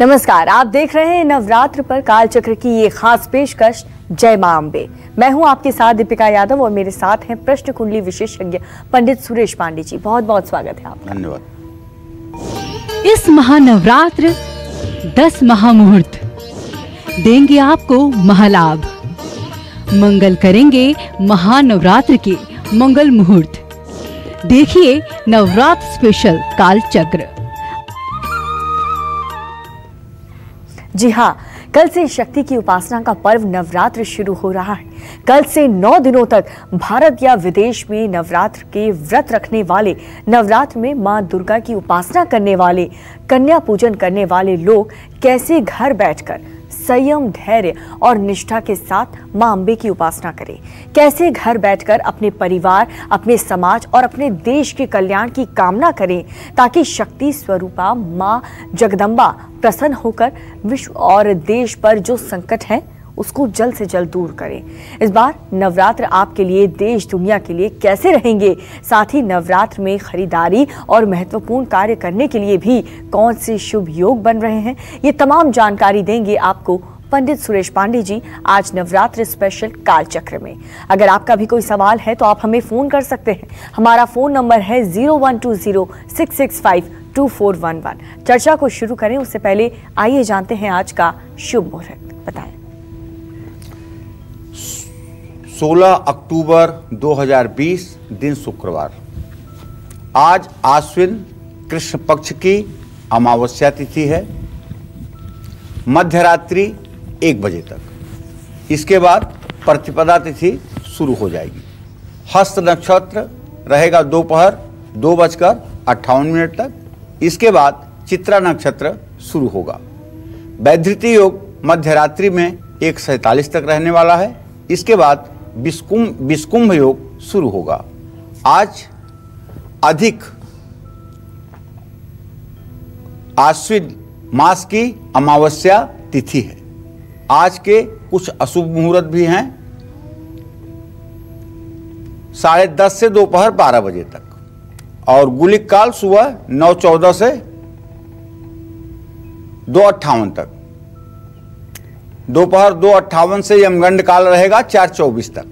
नमस्कार, आप देख रहे हैं नवरात्र पर कालचक्र की ये खास पेशकश जय मां अम्बे। मैं हूं आपके साथ दीपिका यादव और मेरे साथ हैं प्रश्न कुंडली विशेषज्ञ पंडित सुरेश पांडे जी। बहुत बहुत स्वागत है आपका। धन्यवाद। इस महानवरात्र 10 महामुहूर्त देंगे आपको महालाभ। मंगल करेंगे महानवरात्र के मंगल मुहूर्त। देखिए नवरात्र स्पेशल कालचक्र। जी हाँ, कल से शक्ति की उपासना का पर्व नवरात्र शुरू हो रहा है। कल से 9 दिनों तक भारत या विदेश में नवरात्र के व्रत रखने वाले, नवरात्र में मां दुर्गा की उपासना करने वाले, कन्या पूजन करने वाले लोग कैसे घर बैठकर संयम, धैर्य और निष्ठा के साथ मां अम्बे की उपासना करें, कैसे घर बैठकर अपने परिवार, अपने समाज और अपने देश के कल्याण की कामना करें, ताकि शक्ति स्वरूपा मां जगदम्बा प्रसन्न होकर विश्व और देश पर जो संकट है उसको जल्द से जल्द दूर करें। इस बार नवरात्र आपके लिए, देश दुनिया के लिए कैसे रहेंगे, साथ ही नवरात्र में खरीदारी और महत्वपूर्ण कार्य करने के लिए भी कौन से शुभ योग बन रहे हैं, ये तमाम जानकारी देंगे आपको पंडित सुरेश पांडे जी आज नवरात्र स्पेशल कालचक्र में। अगर आपका भी कोई सवाल है तो आप हमें फोन कर सकते हैं। हमारा फोन नंबर है 0120-665-2411। चर्चा को शुरू करें उससे पहले आइए जानते हैं आज का शुभ मुहूर्त। बताएं। 16 अक्टूबर 2020 दिन शुक्रवार। आज आश्विन कृष्ण पक्ष की अमावस्या तिथि है, मध्यरात्रि 1 बजे तक। इसके बाद प्रतिपदा तिथि शुरू हो जाएगी। हस्त नक्षत्र रहेगा दोपहर 2:58 तक। इसके बाद चित्रा नक्षत्र शुरू होगा। वैधृति योग मध्यरात्रि में 1:47 तक रहने वाला है। इसके बाद विषकुंभ योग शुरू होगा। आज अधिक आश्विन मास की अमावस्या तिथि है। आज के कुछ अशुभ मुहूर्त भी हैं। 10:30 से दोपहर 12 बजे तक और गुलिक काल सुबह 9:14 से 2:58 तक। दोपहर 2:58 से यमगंड काल रहेगा 4:24 तक।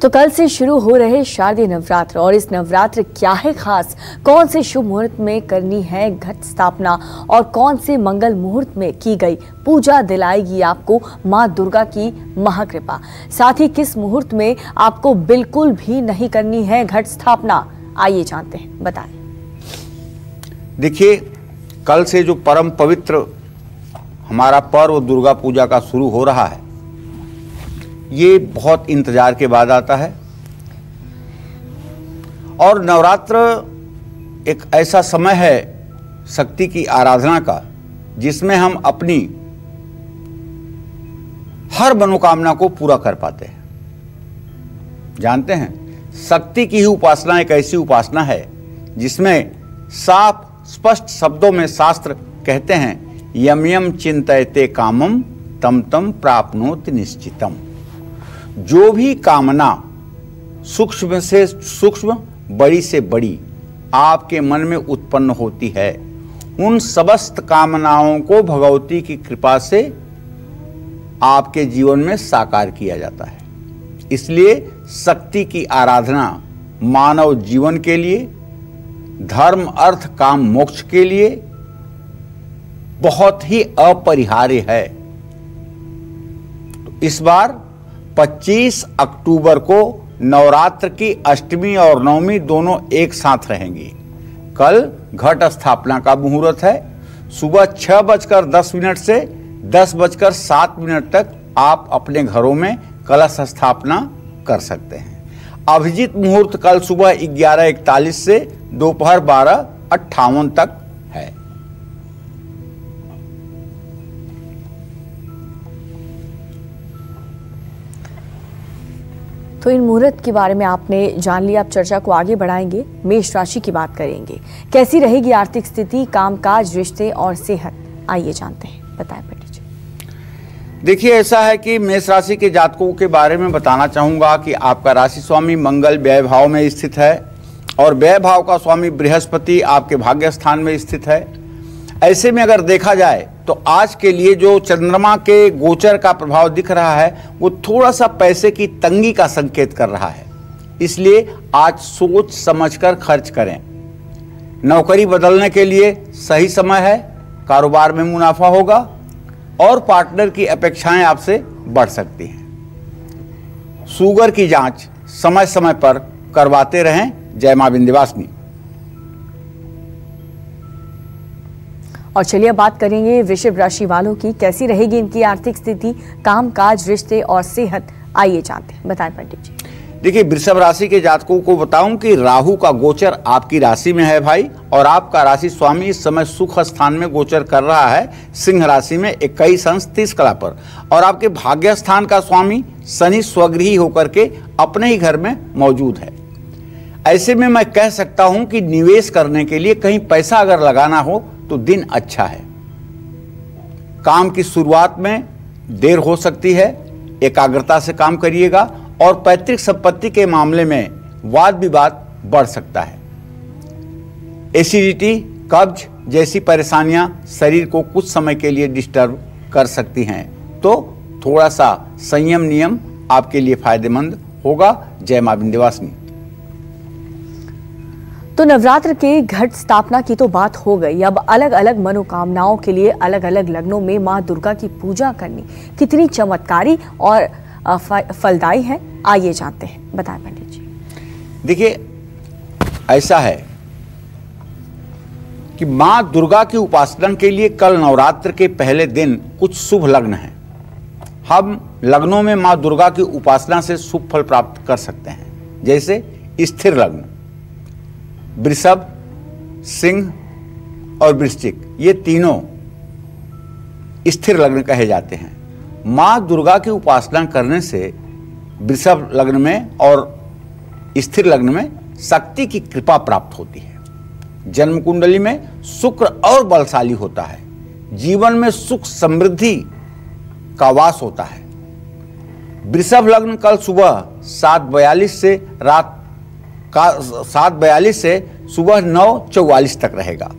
तो कल से शुरू हो रहे शारदीय नवरात्र, और इस नवरात्र क्या है खास, कौन से शुभ मुहूर्त में करनी है घट स्थापना और कौन से मंगल मुहूर्त में की गई पूजा दिलाएगी आपको मां दुर्गा की महाकृपा, साथ ही किस मुहूर्त में आपको बिल्कुल भी नहीं करनी है घट स्थापना, आइए जानते हैं। बताएं। देखिए, कल से जो परम पवित्र हमारा पर्व दुर्गा पूजा का शुरू हो रहा है, ये बहुत इंतजार के बाद आता है। और नवरात्र एक ऐसा समय है शक्ति की आराधना का, जिसमें हम अपनी हर मनोकामना को पूरा कर पाते हैं। जानते हैं, शक्ति की ही उपासना एक ऐसी उपासना है जिसमें साफ स्पष्ट शब्दों में शास्त्र कहते हैं, यम यम चिंतयते कामम तम तम प्राप्नोति निश्चितम। जो भी कामना सूक्ष्म से सूक्ष्म, बड़ी से बड़ी आपके मन में उत्पन्न होती है, उन समस्त कामनाओं को भगवती की कृपा से आपके जीवन में साकार किया जाता है। इसलिए शक्ति की आराधना मानव जीवन के लिए, धर्म अर्थ काम मोक्ष के लिए बहुत ही अपरिहार्य है। तो इस बार 25 अक्टूबर को नवरात्र की अष्टमी और नवमी दोनों एक साथ रहेंगी। कल घट स्थापना का मुहूर्त है। सुबह 6:10 से 10:07 तक आप अपने घरों में कलश स्थापना कर सकते हैं। अभिजीत मुहूर्त कल सुबह 11:41 से दोपहर 12:58 तक है। तो इन मुहूर्त के बारे में आपने जान लिया। अब चर्चा को आगे बढ़ाएंगे। मेष राशि की बात करेंगे। कैसी रहेगी आर्थिक स्थिति, कामकाज, रिश्ते और सेहत, आइए जानते हैं। बताएं पंडित जी। देखिए, ऐसा है कि मेष राशि के जातकों के बारे में बताना चाहूंगा कि आपका राशि स्वामी मंगल व्यय भाव में स्थित है और व्यय भाव का स्वामी बृहस्पति आपके भाग्य स्थान में स्थित है। ऐसे में अगर देखा जाए तो आज के लिए जो चंद्रमा के गोचर का प्रभाव दिख रहा है वो थोड़ा सा पैसे की तंगी का संकेत कर रहा है, इसलिए आज सोच समझकर खर्च करें। नौकरी बदलने के लिए सही समय है, कारोबार में मुनाफा होगा और पार्टनर की अपेक्षाएं आपसे बढ़ सकती हैं। शुगर की जांच समय समय पर करवाते रहें। जय मां विंध्यवासिनी। और चलिए बात करेंगे वृषभ राशि वालों की, कैसी रहेगी इनकी आर्थिक स्थिति, कामकाज, रिश्ते और सेहत। आइए जानते हैं, बताएं पंडित जी। देखिए, वृषभ राशि के जातकों को बताऊं कि राहु का गोचर आपकी राशि में है भाई, और आपका राशि स्वामी इस समय सुख स्थान में गोचर कर रहा है सिंह राशि में 21 अंश 30 कला पर, और आपके भाग्य स्थान का स्वामी शनि स्वगृही होकर के अपने ही घर में मौजूद है। ऐसे में मैं कह सकता हूं कि निवेश करने के लिए कहीं पैसा अगर लगाना हो तो दिन अच्छा है। काम की शुरुआत में देर हो सकती है, एकाग्रता से काम करिएगा, और पैतृक संपत्ति के मामले में वाद विवाद बढ़ सकता है। एसिडिटी, कब्ज जैसी परेशानियां शरीर को कुछ समय के लिए डिस्टर्ब कर सकती हैं, तो थोड़ा सा संयम नियम आपके लिए फायदेमंद होगा। जय मां विंध्यवासिनी। तो नवरात्र के घट स्थापना की तो बात हो गई, अब अलग अलग मनोकामनाओं के लिए अलग अलग लग्नों में मां दुर्गा की पूजा करनी कितनी चमत्कारी और फलदायी है, आइए जानते हैं, बताएं पंडित जी। देखिए, ऐसा है कि मां दुर्गा की उपासना के लिए कल नवरात्र के पहले दिन कुछ शुभ लग्न हैं। हम लग्नों में मां दुर्गा की उपासना से शुभ फल प्राप्त कर सकते हैं, जैसे स्थिर लग्न वृषभ, सिंह और वृश्चिक, ये तीनों स्थिर लग्न कहे जाते हैं। मां दुर्गा की उपासना करने से वृषभ लग्न में और स्थिर लग्न में शक्ति की कृपा प्राप्त होती है। जन्म कुंडली में शुक्र और बलशाली होता है। जीवन में सुख समृद्धि का वास होता है। वृषभ लग्न कल सुबह 7:42 से रात का 7:42 से सुबह 9:44 तक रहेगा।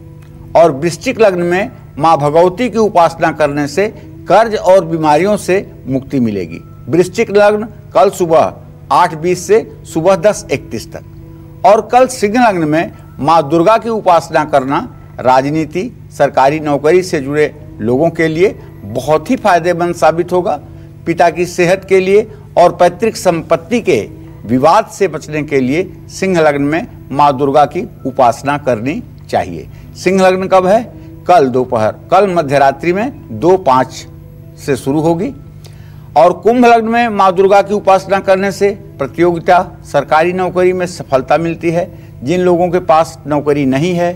और वृश्चिक लग्न में मां भगवती की उपासना करने से कर्ज और बीमारियों से मुक्ति मिलेगी। वृश्चिक लग्न कल सुबह 8:20 से सुबह 10:31 तक। और कल सिंह लग्न में मां दुर्गा की उपासना करना राजनीति, सरकारी नौकरी से जुड़े लोगों के लिए बहुत ही फायदेमंद साबित होगा। पिता की सेहत के लिए और पैतृक संपत्ति के विवाद से बचने के लिए सिंह लग्न में मां दुर्गा की उपासना करनी चाहिए। सिंह लग्न कब है? कल दोपहर, कल मध्यरात्रि में 2:05 से शुरू होगी। और कुंभ लग्न में मां दुर्गा की उपासना करने से प्रतियोगिता, सरकारी नौकरी में सफलता मिलती है। जिन लोगों के पास नौकरी नहीं है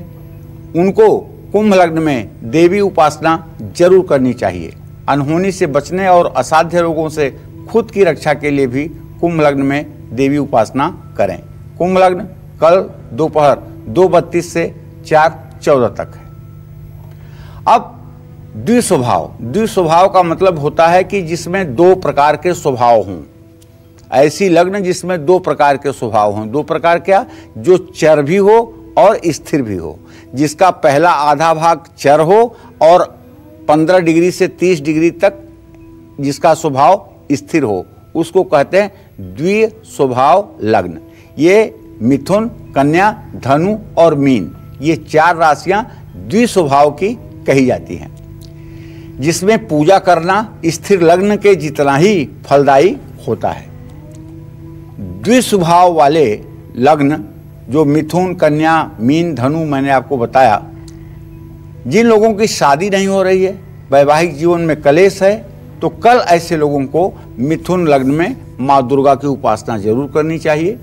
उनको कुंभ लग्न में देवी उपासना जरूर करनी चाहिए। अनहोनी से बचने और असाध्य रोगों से खुद की रक्षा के लिए भी कुंभ लग्न में देवी उपासना करें। कुंभ लग्न कल दोपहर 2:32 से 4:14 तक है। अब द्विस्वभाव का मतलब होता है कि जिसमें दो प्रकार के स्वभाव हों। ऐसी लग्न जिसमें दो प्रकार के स्वभाव हों। दो प्रकार क्या? जो चर भी हो और स्थिर भी हो। जिसका पहला आधा भाग चर हो और 15 डिग्री से 30 डिग्री तक जिसका स्वभाव स्थिर हो, उसको कहते हैं द्विस्वभाव लग्न। ये मिथुन, कन्या, धनु और मीन, ये 4 राशियां द्विस्वभाव की कही जाती हैं, जिसमें पूजा करना स्थिर लग्न के जितना ही फलदायी होता है। द्विस्वभाव वाले लग्न जो मिथुन, कन्या, मीन, धनु मैंने आपको बताया, जिन लोगों की शादी नहीं हो रही है, वैवाहिक जीवन में कलेश है, तो कल ऐसे लोगों को मिथुन लग्न में मां दुर्गा की उपासना जरूर करनी चाहिए।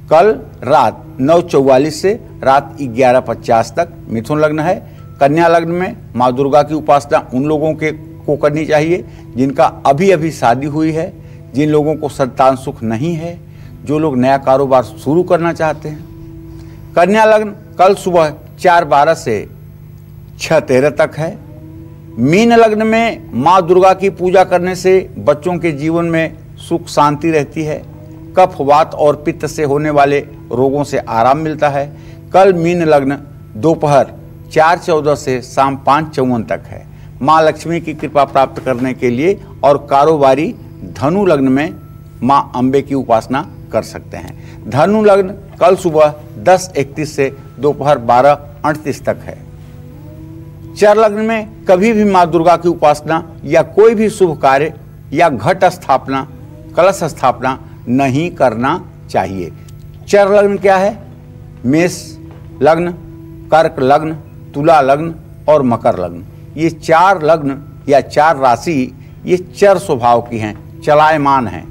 कल रात 9:44 से रात 11:50 तक मिथुन लग्न है। कन्या लग्न में मां दुर्गा की उपासना उन लोगों को करनी चाहिए जिनका अभी अभी शादी हुई है, जिन लोगों को संतान सुख नहीं है, जो लोग नया कारोबार शुरू करना चाहते हैं। कन्या लग्न कल सुबह 4:12 से 6:13 तक है। मीन लग्न में मां दुर्गा की पूजा करने से बच्चों के जीवन में सुख शांति रहती है। कफ, वात और पित्त से होने वाले रोगों से आराम मिलता है। कल मीन लग्न दोपहर 4:14 से शाम 5:54 तक है। माँ लक्ष्मी की कृपा प्राप्त करने के लिए और कारोबारी धनु लग्न में माँ अम्बे की उपासना कर सकते हैं। धनु लग्न कल सुबह 10:31 से दोपहर 12:38 तक है। चर लग्न में कभी भी माँ दुर्गा की उपासना या कोई भी शुभ कार्य या घट स्थापना, कलश स्थापना नहीं करना चाहिए। चर लग्न क्या है? मेष लग्न, कर्क लग्न, तुला लग्न और मकर लग्न। ये 4 लग्न या 4 राशि ये चर स्वभाव की हैं, चलायमान हैं,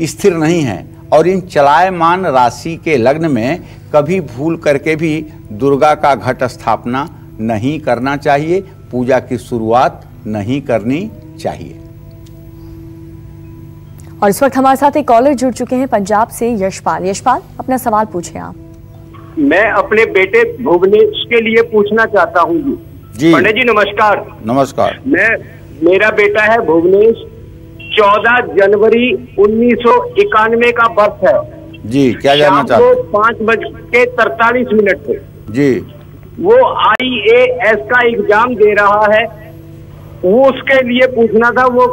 स्थिर नहीं हैं। और इन चलायमान राशि के लग्न में कभी भूल करके भी दुर्गा का घट स्थापना नहीं करना चाहिए, पूजा की शुरुआत नहीं करनी चाहिए। और इस वक्त हमारे साथ एक कॉलर जुड़ चुके हैं पंजाब से, यशपाल। यशपाल, अपना सवाल पूछें आप। मैं अपने बेटे भुवनेश के लिए पूछना चाहता हूँ जी। पंडित जी नमस्कार। नमस्कार। मेरा बेटा है भुवनेश, 14 जनवरी 1991 का बर्थ है जी। क्या जानना चाहते हैं? 5:43 पे जी। वो IAS का एग्जाम दे रहा है, वो उसके लिए पूछना था। वो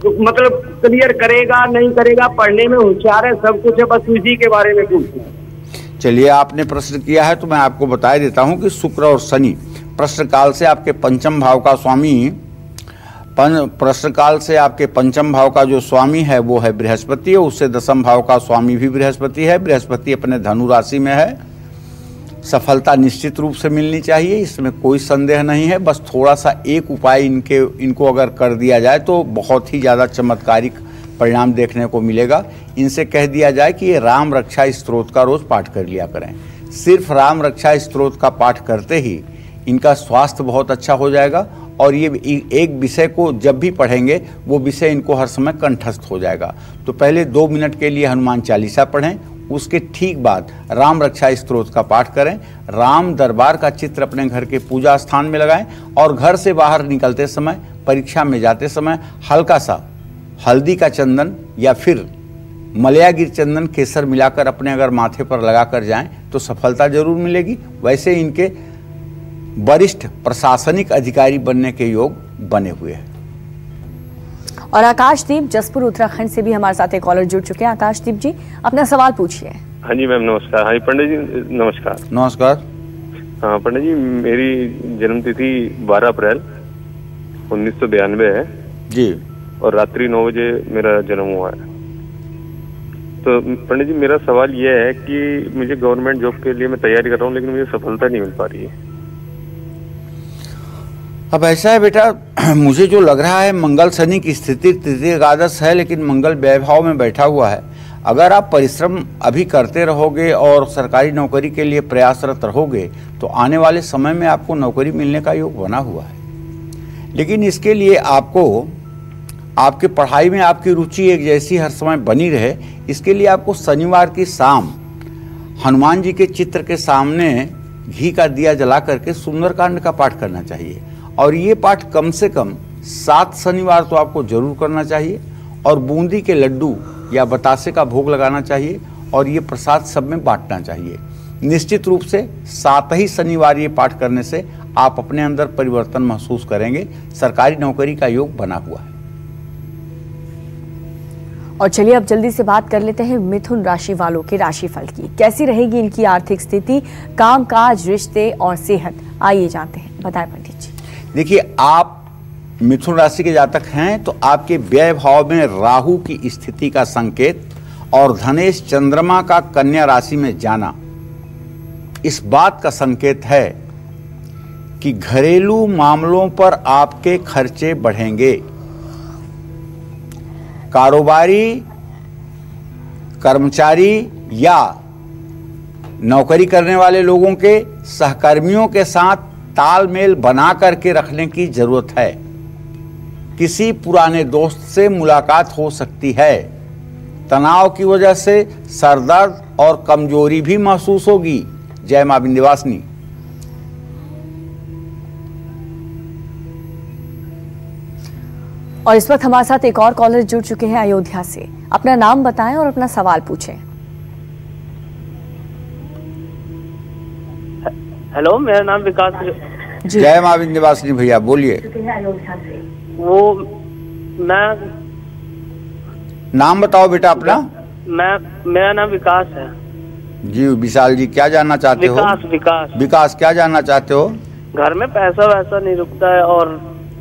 मतलब क्लियर करेगा नहीं करेगा, पढ़ने में होशियार है, सब कुछ है, बस उसी के बारे में पूछना। चलिए, आपने प्रश्न किया है तो मैं आपको बता देता हूं कि शुक्र और शनि प्रश्न काल से आपके पंचम भाव का स्वामी, प्रश्न काल से आपके पंचम भाव का जो स्वामी है वो है बृहस्पति, और उससे दसम भाव का स्वामी भी बृहस्पति है। बृहस्पति अपने धनु राशि में है। सफलता निश्चित रूप से मिलनी चाहिए, इसमें कोई संदेह नहीं है। बस थोड़ा सा एक उपाय इनको अगर कर दिया जाए तो बहुत ही ज़्यादा चमत्कारिक परिणाम देखने को मिलेगा। इनसे कह दिया जाए कि ये राम रक्षा स्तोत्र का रोज पाठ कर लिया करें। सिर्फ राम रक्षा स्तोत्र का पाठ करते ही इनका स्वास्थ्य बहुत अच्छा हो जाएगा, और ये एक विषय को जब भी पढ़ेंगे वो विषय इनको हर समय कंठस्थ हो जाएगा। तो पहले 2 मिनट के लिए हनुमान चालीसा पढ़ें, उसके ठीक बाद राम रक्षा स्तोत्र का पाठ करें। राम दरबार का चित्र अपने घर के पूजा स्थान में लगाएं, और घर से बाहर निकलते समय, परीक्षा में जाते समय हल्का सा हल्दी का चंदन या फिर मलयागिर चंदन केसर मिलाकर अपने अगर माथे पर लगाकर जाएं तो सफलता जरूर मिलेगी। वैसे इनके वरिष्ठ प्रशासनिक अधिकारी बनने के योग बने हुए हैं। और आकाशदीप जसपुर उत्तराखंड से भी हमारे साथ एक कॉलर जुड़ चुके हैं। आकाशदीप जी, अपना सवाल पूछिए। हाँ जी मैम नमस्कार। हाँ पंडित जी नमस्कार। नमस्कार। हाँ पंडित जी, मेरी जन्मतिथि 12 अप्रैल 1992 है जी, और रात्रि 9 बजे मेरा जन्म हुआ है। तो पंडित जी मेरा सवाल यह है कि मुझे गवर्नमेंट जॉब के लिए मैं तैयारी कर रहा हूँ, लेकिन मुझे सफलता नहीं मिल पा रही है। अब ऐसा है बेटा, मुझे जो लग रहा है मंगल शनि की स्थिति तृतीय एकादश है, लेकिन मंगल वैभव में बैठा हुआ है। अगर आप परिश्रम अभी करते रहोगे और सरकारी नौकरी के लिए प्रयासरत रहोगे तो आने वाले समय में आपको नौकरी मिलने का योग बना हुआ है। लेकिन इसके लिए आपको आपके पढ़ाई में आपकी रुचि एक जैसी हर समय बनी रहे, इसके लिए आपको शनिवार की शाम हनुमान जी के चित्र के सामने घी का दिया जला करके सुंदरकांड का पाठ करना चाहिए। और ये पाठ कम से कम 7 शनिवार तो आपको जरूर करना चाहिए, और बूंदी के लड्डू या बतासे का भोग लगाना चाहिए, और ये प्रसाद सब में बांटना चाहिए। निश्चित रूप से 7 ही शनिवार ये पाठ करने से आप अपने अंदर परिवर्तन महसूस करेंगे। सरकारी नौकरी का योग बना हुआ है। और चलिए अब जल्दी से बात कर लेते हैं मिथुन राशि वालों के राशिफल की। कैसी रहेगी इनकी आर्थिक स्थिति, कामकाज, रिश्ते और सेहत, आइए जानते हैं। बताएं पंडित जी। देखिए, आप मिथुन राशि के जातक हैं तो आपके व्यय भाव में राहु की स्थिति का संकेत और धनेश चंद्रमा का कन्या राशि में जाना इस बात का संकेत है कि घरेलू मामलों पर आपके खर्चे बढ़ेंगे। कारोबारी, कर्मचारी या नौकरी करने वाले लोगों के सहकर्मियों के साथ तालमेल बना करके रखने की जरूरत है। किसी पुराने दोस्त से मुलाकात हो सकती है। तनाव की वजह से सरदर्द और कमजोरी भी महसूस होगी। जय मां विंध्यवासिनी। और इस वक्त हमारे साथ एक और कॉलर जुड़ चुके हैं अयोध्या से। अपना नाम बताएं और अपना सवाल पूछें। हेलो, मेरा नाम विकास। जी जय मां विंध्यवासिनी भैया, बोलिए। वो मैं नाम बताओ बेटा अपना। मेरा नाम विकास है। जी विशाल जी, क्या जानना चाहते हो? विकास क्या जानना चाहते हो? घर में पैसा वैसा नहीं रुकता है और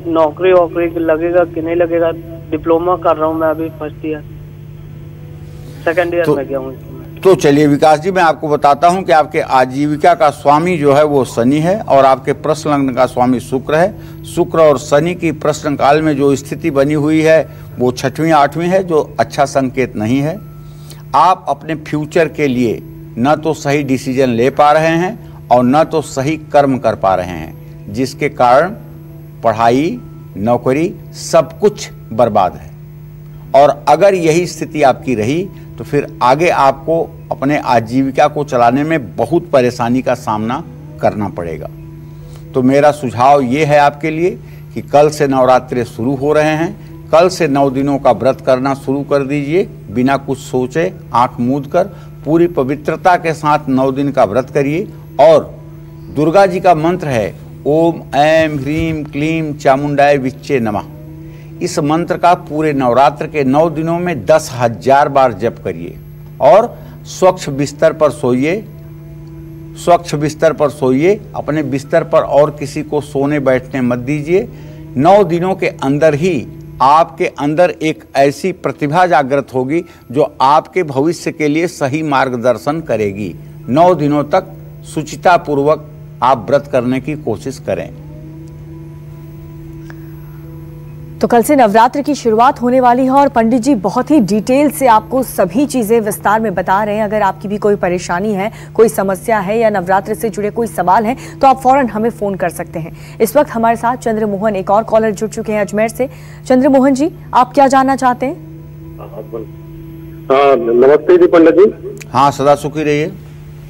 नौकरी वोकरी लगेगा कि नहीं लगेगा। डिप्लोमा कर रहा हूँ मैं, अभी फर्स्ट ईयर सेकंड ईयर में गया हूँ। तो चलिए विकास जी, मैं आपको बताता हूं कि आपके आजीविका का स्वामी जो है वो शनि है और आपके प्रश्न लग्न का स्वामी शुक्र है। शुक्र और शनि की प्रश्न काल में जो स्थिति बनी हुई है वो 6वीं 8वीं है, जो अच्छा संकेत नहीं है। आप अपने फ्यूचर के लिए न तो सही डिसीजन ले पा रहे हैं और न तो सही कर्म कर पा रहे हैं, जिसके कारण पढ़ाई, नौकरी सब कुछ बर्बाद है। और अगर यही स्थिति आपकी रही तो फिर आगे आपको अपने आजीविका को चलाने में बहुत परेशानी का सामना करना पड़ेगा। तो मेरा सुझाव ये है आपके लिए कि कल से नवरात्रि शुरू हो रहे हैं, कल से 9 दिनों का व्रत करना शुरू कर दीजिए। बिना कुछ सोचे आंख मूंद कर पूरी पवित्रता के साथ 9 दिन का व्रत करिए। और दुर्गा जी का मंत्र है ओम ऐं ह्रीं क्लीं चामुंडाय विच्चे नमः। इस मंत्र का पूरे नवरात्र के 9 दिनों में 10,000 बार जप करिए और स्वच्छ बिस्तर पर सोइए। स्वच्छ बिस्तर पर सोइए, अपने बिस्तर पर और किसी को सोने बैठने मत दीजिए। 9 दिनों के अंदर ही आपके अंदर एक ऐसी प्रतिभा जागृत होगी जो आपके भविष्य के लिए सही मार्गदर्शन करेगी। 9 दिनों तक सुचितापूर्वक आप व्रत करने की कोशिश करें। तो कल से नवरात्र की शुरुआत होने वाली है और पंडित जी बहुत ही डिटेल से आपको सभी चीजें विस्तार में बता रहे हैं। अगर आपकी भी कोई परेशानी है, कोई समस्या है या नवरात्र से जुड़े कोई सवाल है तो आप फौरन हमें फोन कर सकते हैं। इस वक्त हमारे साथ चंद्रमोहन, एक और कॉलर जुड़ चुके हैं अजमेर से। चंद्रमोहन जी, आप क्या जानना चाहते हैं? नमस्ते जी पंडित जी। हाँ, सदा सुखी रहिए।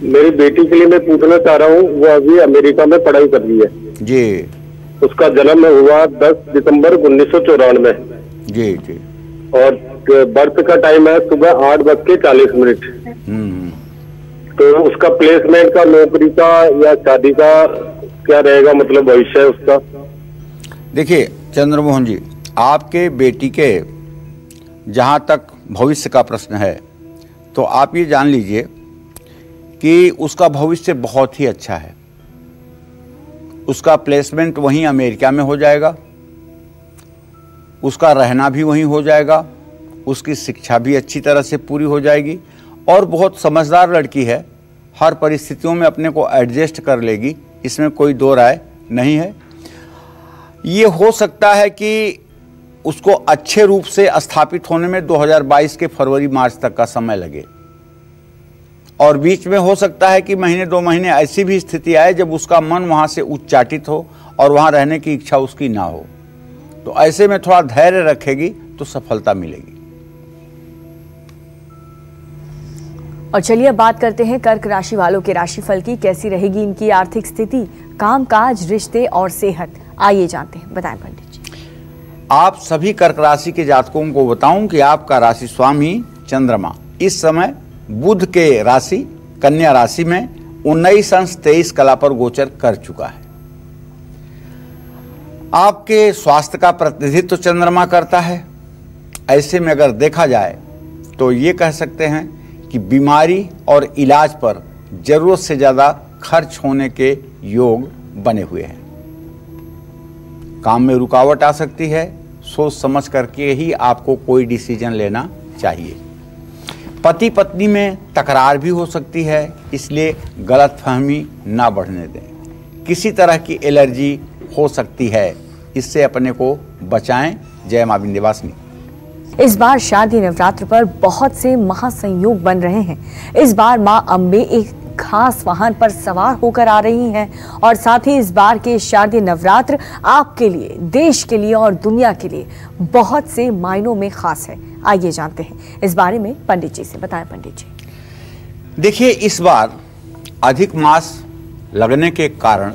मेरी बेटी के लिए मैं पूछना चाह रहा हूँ, वो अभी अमेरिका में पढ़ाई कर रही है जी। उसका जन्म हुआ 10 दिसंबर 1994। जी जी। और बर्थ का टाइम है सुबह 8:40। तो उसका प्लेसमेंट का, नौकरी का या शादी का क्या रहेगा, मतलब भविष्य है उसका? देखिए चंद्रमोहन जी, आपके बेटी के जहाँ तक भविष्य का प्रश्न है तो आप ये जान लीजिए कि उसका भविष्य बहुत ही अच्छा है। उसका प्लेसमेंट वहीं अमेरिका में हो जाएगा, उसका रहना भी वहीं हो जाएगा, उसकी शिक्षा भी अच्छी तरह से पूरी हो जाएगी और बहुत समझदार लड़की है, हर परिस्थितियों में अपने को एडजस्ट कर लेगी, इसमें कोई दो राय नहीं है। ये हो सकता है कि उसको अच्छे रूप से स्थापित होने में 2022 के फरवरी मार्च तक का समय लगे और बीच में हो सकता है कि महीने 2 महीने ऐसी भी स्थिति आए जब उसका मन वहां से उच्चाटित हो और वहां रहने की इच्छा उसकी ना हो। तो ऐसे में थोड़ा धैर्य रखेगी तो सफलता मिलेगी। और चलिए अब बात करते हैं कर्क राशि वालों के राशिफल की। कैसी रहेगी इनकी आर्थिक स्थिति, कामकाज, रिश्ते और सेहत, आइए जानते हैं। बताएं पंडित जी। आप सभी कर्क राशि के जातकों को बताऊं कि आपका राशि स्वामी चंद्रमा इस समय बुध के राशि कन्या राशि में 19 अंश 23 कला पर गोचर कर चुका है। आपके स्वास्थ्य का प्रतिनिधित्व चंद्रमा करता है। ऐसे में अगर देखा जाए तो ये कह सकते हैं कि बीमारी और इलाज पर जरूरत से ज्यादा खर्च होने के योग बने हुए हैं। काम में रुकावट आ सकती है, सोच समझ करके ही आपको कोई डिसीजन लेना चाहिए। पति पत्नी में तकरार भी हो सकती है, इसलिए गलतफहमी ना बढ़ने दें। किसी तरह की एलर्जी हो सकती है, इससे अपने को बचाएं। जय मां विंध्यवासिनी। इस बार शारदीय नवरात्र पर बहुत से महासंयोग बन रहे हैं। इस बार मां अम्बे एक खास वाहन पर सवार होकर आ रही हैं और साथ ही इस बार के शारदीय नवरात्र आपके लिए, देश के लिए और दुनिया के लिए बहुत से मायनों में खास है। आइए जानते हैं इस बारे में पंडित जी से। बताएं पंडित जी। देखिए, इस बार अधिक मास लगने के कारण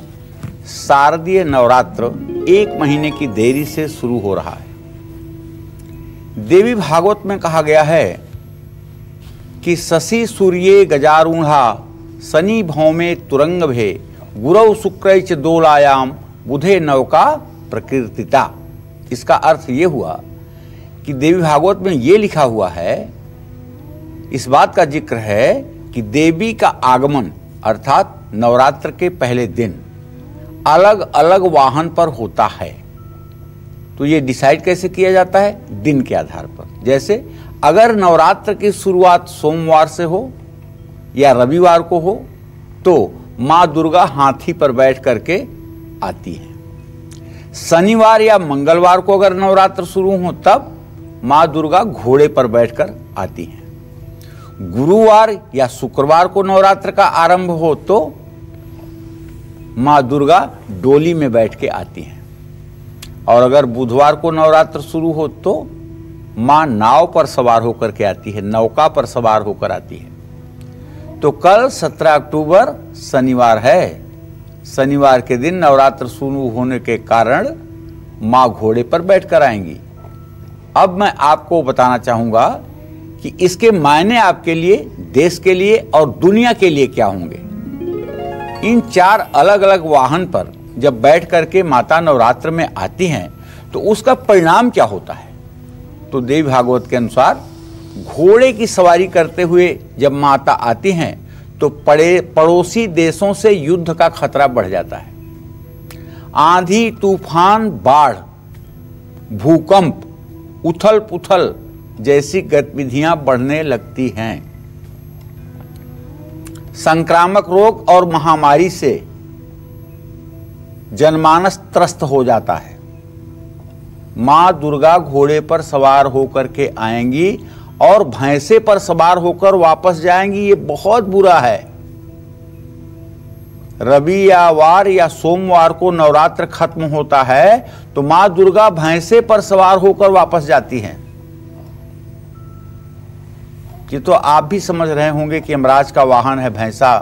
शारदीय नवरात्र 1 महीने की देरी से शुरू हो रहा है। देवी भागवत में कहा गया है कि शशि सूर्ये गजारूढ़ा शनि भौमे तुरंग भे गुरव शुक्र च दोलायाम बुधे नवका प्रकृतिता। इसका अर्थ ये हुआ कि देवी भागवत में ये लिखा हुआ है, इस बात का जिक्र है कि देवी का आगमन अर्थात नवरात्र के पहले दिन अलग अलग वाहन पर होता है। तो ये डिसाइड कैसे किया जाता है? दिन के आधार पर। जैसे अगर नवरात्र की शुरुआत सोमवार से हो या रविवार को हो तो माँ दुर्गा हाथी पर बैठ करके आती है। शनिवार या मंगलवार को अगर नवरात्र शुरू हो तब माँ दुर्गा घोड़े पर बैठकर आती है। गुरुवार या शुक्रवार को नवरात्र का आरंभ हो तो माँ दुर्गा डोली में बैठ के आती हैं। और अगर बुधवार को नवरात्र शुरू हो तो माँ नाव पर सवार होकर के आती है, नौका पर सवार होकर आती है। तो कल 17 अक्टूबर शनिवार है। शनिवार के दिन नवरात्र शुरू होने के कारण माँ घोड़े पर बैठकर आएंगी। अब मैं आपको बताना चाहूंगा कि इसके मायने आपके लिए, देश के लिए और दुनिया के लिए क्या होंगे। इन 4 अलग अलग वाहन पर जब बैठ करके माता नवरात्र में आती हैं तो उसका परिणाम क्या होता है? तो देवी भागवत के अनुसार घोड़े की सवारी करते हुए जब माता आती हैं तो पड़ोसी देशों से युद्ध का खतरा बढ़ जाता है। आंधी, तूफान, बाढ़, भूकंप, उथल पुथल जैसी गतिविधियां बढ़ने लगती हैं। संक्रामक रोग और महामारी से जनमानस त्रस्त हो जाता है। मां दुर्गा घोड़े पर सवार होकर के आएंगी और भैंसे पर सवार होकर वापस जाएंगी। ये बहुत बुरा है। रविवार या सोमवार को नवरात्र खत्म होता है तो मां दुर्गा भैंसे पर सवार होकर वापस जाती हैं। ये तो आप भी समझ रहे होंगे कि यमराज का वाहन है भैंसा,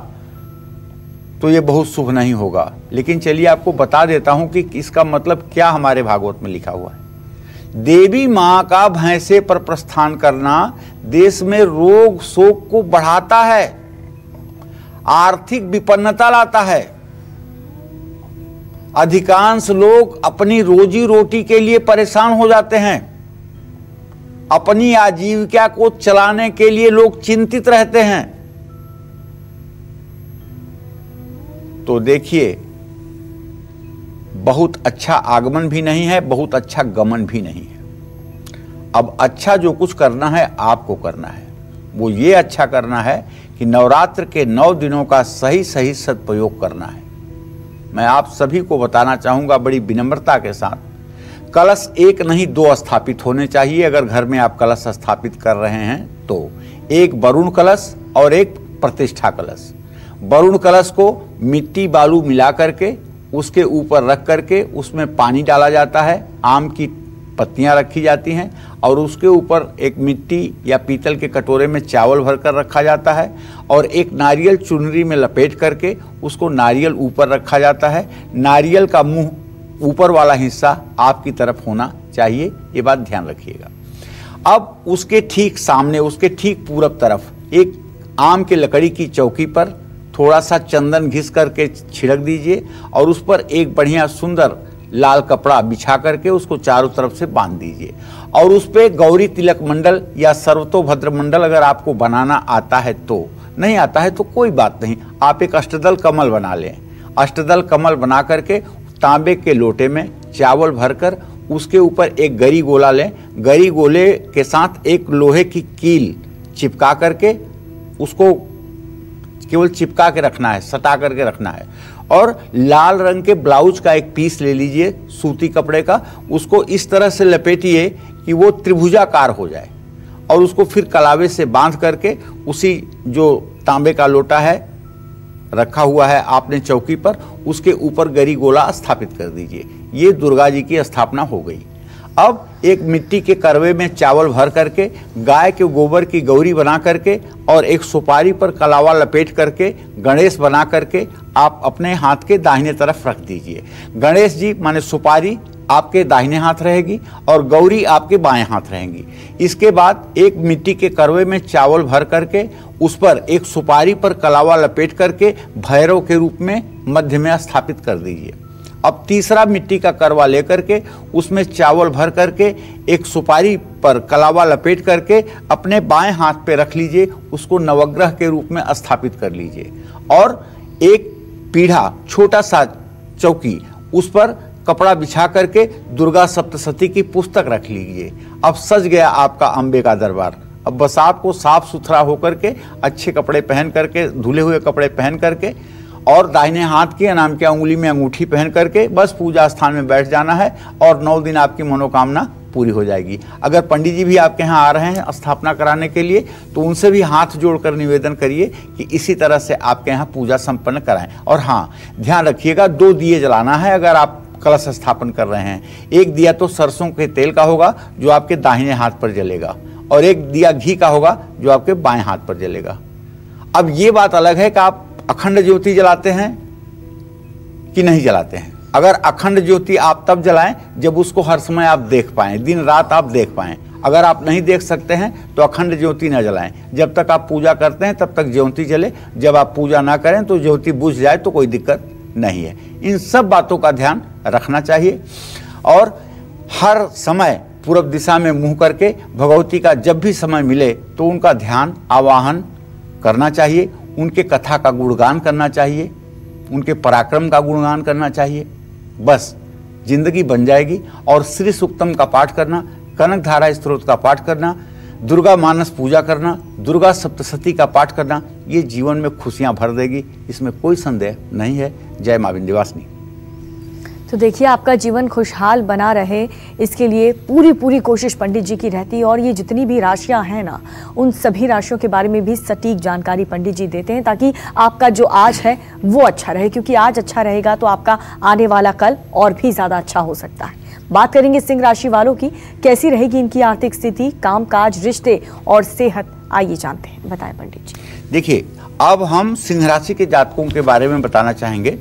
तो ये बहुत शुभ नहीं होगा। लेकिन चलिए आपको बता देता हूं कि इसका मतलब क्या हमारे भागवत में लिखा हुआ है। देवी मां का भैंसे पर प्रस्थान करना देश में रोग शोक को बढ़ाता है, आर्थिक विपन्नता लाता है। अधिकांश लोग अपनी रोजी रोटी के लिए परेशान हो जाते हैं। अपनी आजीविका को चलाने के लिए लोग चिंतित रहते हैं। तो देखिए, बहुत अच्छा आगमन भी नहीं है, बहुत अच्छा गमन भी नहीं है। अब अच्छा जो कुछ करना है आपको करना है, वो ये अच्छा करना है कि नवरात्र के 9 दिनों का सही सही सदुपयोग करना है। मैं आप सभी को बताना चाहूंगा बड़ी विनम्रता के साथ, कलश 1 नहीं 2 स्थापित होने चाहिए। अगर घर में आप कलश स्थापित कर रहे हैं तो एक वरुण कलश और एक प्रतिष्ठा कलश। वरुण कलश को मिट्टी बालू मिला करके उसके ऊपर रख करके उसमें पानी डाला जाता है, आम की पत्तियां रखी जाती हैं और उसके ऊपर एक मिट्टी या पीतल के कटोरे में चावल भरकर रखा जाता है और एक नारियल चुनरी में लपेट करके उसको नारियल ऊपर रखा जाता है। नारियल का मुंह ऊपर वाला हिस्सा आपकी तरफ होना चाहिए, ये बात ध्यान रखिएगा। अब उसके ठीक सामने, उसके ठीक पूरब तरफ एक आम की लकड़ी की चौकी पर थोड़ा सा चंदन घिस करके छिड़क दीजिए और उस पर एक बढ़िया सुंदर लाल कपड़ा बिछा करके उसको चारों तरफ से बांध दीजिए और उस पर गौरी तिलक मंडल या सर्वतोभद्र मंडल अगर आपको बनाना आता है तो, नहीं आता है तो कोई बात नहीं, आप एक अष्टदल कमल बना लें। अष्टदल कमल बना करके तांबे के लोटे में चावल भरकर उसके ऊपर एक गरी गोला लें। गरी गोले के साथ एक लोहे की कील चिपका करके उसको केवल चिपका के रखना है, सटा करके रखना है। और लाल रंग के ब्लाउज का एक पीस ले लीजिए सूती कपड़े का, उसको इस तरह से लपेटिए कि वो त्रिभुजाकार हो जाए और उसको फिर कलावे से बांध करके उसी जो तांबे का लोटा है रखा हुआ है आपने चौकी पर, उसके ऊपर गरी गोला स्थापित कर दीजिए। ये दुर्गा जी की स्थापना हो गई। अब एक मिट्टी के करवे में चावल भर करके गाय के गोबर की गौरी बना करके और एक सुपारी पर कलावा लपेट करके गणेश बना करके आप अपने हाथ के दाहिने तरफ रख दीजिए। गणेश जी माने सुपारी आपके दाहिने हाथ रहेगी और गौरी आपके बाएं हाथ रहेंगी। इसके बाद एक मिट्टी के करवे में चावल भर करके उस पर एक सुपारी पर कलावा लपेट करके भैरव के रूप में मध्य में स्थापित कर दीजिए। अब तीसरा मिट्टी का करवा लेकर के उसमें चावल भर करके एक सुपारी पर कलावा लपेट करके अपने बाएं हाथ पे रख लीजिए, उसको नवग्रह के रूप में स्थापित कर लीजिए और एक पीढ़ा छोटा सा चौकी उस पर कपड़ा बिछा करके दुर्गा सप्तशती की पुस्तक रख लीजिए। अब सज गया आपका अम्बे का दरबार। अब बस आपको साफ सुथरा होकर के अच्छे कपड़े पहन करके, धुले हुए कपड़े पहन करके और दाहिने हाथ की नाम की अंगुली में अंगूठी पहन करके बस पूजा स्थान में बैठ जाना है और 9 दिन आपकी मनोकामना पूरी हो जाएगी। अगर पंडित जी भी आपके यहाँ आ रहे हैं स्थापना कराने के लिए तो उनसे भी हाथ जोड़कर निवेदन करिए कि इसी तरह से आपके यहाँ पूजा संपन्न कराएं। और हाँ, ध्यान रखिएगा 2 दिए जलाना है अगर आप कलश स्थापन कर रहे हैं। एक दिया तो सरसों के तेल का होगा जो आपके दाहिने हाथ पर जलेगा और एक दिया घी का होगा जो आपके बाएं हाथ पर जलेगा। अब ये बात अलग है कि आप अखंड ज्योति जलाते हैं कि नहीं जलाते हैं। अगर अखंड ज्योति आप तब जलाएं जब उसको हर समय आप देख पाएं, दिन रात आप देख पाएं। अगर आप नहीं देख सकते हैं तो अखंड ज्योति न जलाएं। जब तक आप पूजा करते हैं तब तक ज्योति जले, जब आप पूजा ना करें तो ज्योति बुझ जाए तो कोई दिक्कत नहीं है। इन सब बातों का ध्यान रखना चाहिए और हर समय पूर्व दिशा में मुंह करके भगवती का जब भी समय मिले तो उनका ध्यान आवाहन करना चाहिए, उनके कथा का गुणगान करना चाहिए, उनके पराक्रम का गुणगान करना चाहिए। बस जिंदगी बन जाएगी। और श्री सूक्तम का पाठ करना, कनक धारा स्तोत्र का पाठ करना, दुर्गा मानस पूजा करना, दुर्गा सप्तशती का पाठ करना, ये जीवन में खुशियां भर देगी, इसमें कोई संदेह नहीं है। जय मां विंध्यवासिनी। तो देखिए, आपका जीवन खुशहाल बना रहे इसके लिए पूरी कोशिश पंडित जी की रहती है और ये जितनी भी राशियां हैं ना, उन सभी राशियों के बारे में भी सटीक जानकारी पंडित जी देते हैं ताकि आपका जो आज है वो अच्छा रहे, क्योंकि आज अच्छा रहेगा तो आपका आने वाला कल और भी ज्यादा अच्छा हो सकता है। बात करेंगे सिंह राशि वालों की, कैसी रहेगी इनकी आर्थिक स्थिति, कामकाज, रिश्ते और सेहत, आइए जानते हैं। बताएं पंडित जी। देखिए, अब हम सिंह राशि के जातकों के बारे में बताना चाहेंगे।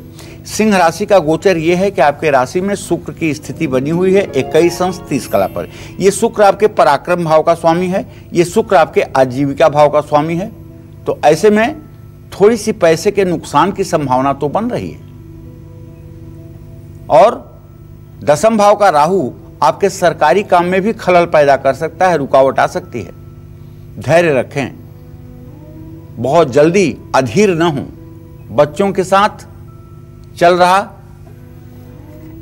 सिंह राशि का गोचर यह है कि आपके राशि में शुक्र की स्थिति बनी हुई है 21 अंश 30 कला पर। यह शुक्र आपके पराक्रम भाव का स्वामी है, यह शुक्र आपके आजीविका भाव का स्वामी है। तो ऐसे में थोड़ी सी पैसे के नुकसान की संभावना तो बन रही है। और दशम भाव का राहु आपके सरकारी काम में भी खलल पैदा कर सकता है, रुकावट आ सकती है। धैर्य रखें, बहुत जल्दी अधीर न हो। बच्चों के साथ चल रहा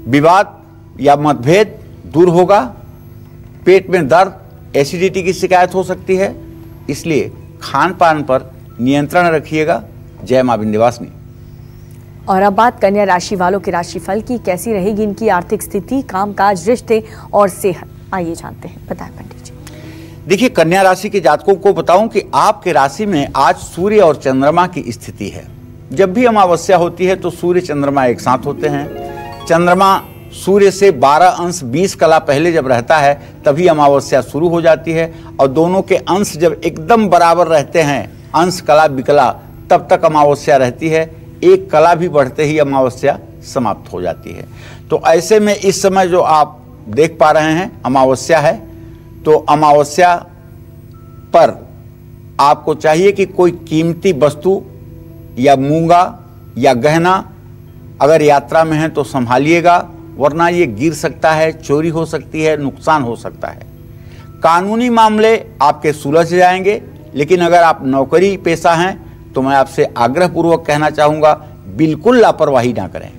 विवाद या मतभेद दूर होगा। पेट में दर्द, एसिडिटी की शिकायत हो सकती है, इसलिए खान पान पर नियंत्रण रखिएगा। जय मां विंध्यवासिनी। और अब बात कन्या राशि वालों के राशिफल की, कैसी रहेगी इनकी आर्थिक स्थिति, कामकाज, रिश्ते और सेहत, आइए जानते हैं। बताएं पंडित जी। देखिए, कन्या राशि के जातकों को बताऊं कि आपके राशि में आज सूर्य और चंद्रमा की स्थिति है। जब भी अमावस्या होती है तो सूर्य चंद्रमा एक साथ होते हैं। चंद्रमा सूर्य से 12 अंश 20 कला पहले जब रहता है तभी अमावस्या शुरू हो जाती है और दोनों के अंश जब एकदम बराबर रहते हैं, अंश कला विकला, तब तक अमावस्या रहती है। एक कला भी बढ़ते ही अमावस्या समाप्त हो जाती है। तो ऐसे में इस समय जो आप देख पा रहे हैं अमावस्या है, तो अमावस्या पर आपको चाहिए कि कोई कीमती वस्तु या मूंगा या गहना अगर यात्रा में है तो संभालिएगा, वरना ये गिर सकता है, चोरी हो सकती है, नुकसान हो सकता है। कानूनी मामले आपके सुलझ जाएंगे, लेकिन अगर आप नौकरी पेशा हैं तो मैं आपसे आग्रहपूर्वक कहना चाहूँगा, बिल्कुल लापरवाही ना करें।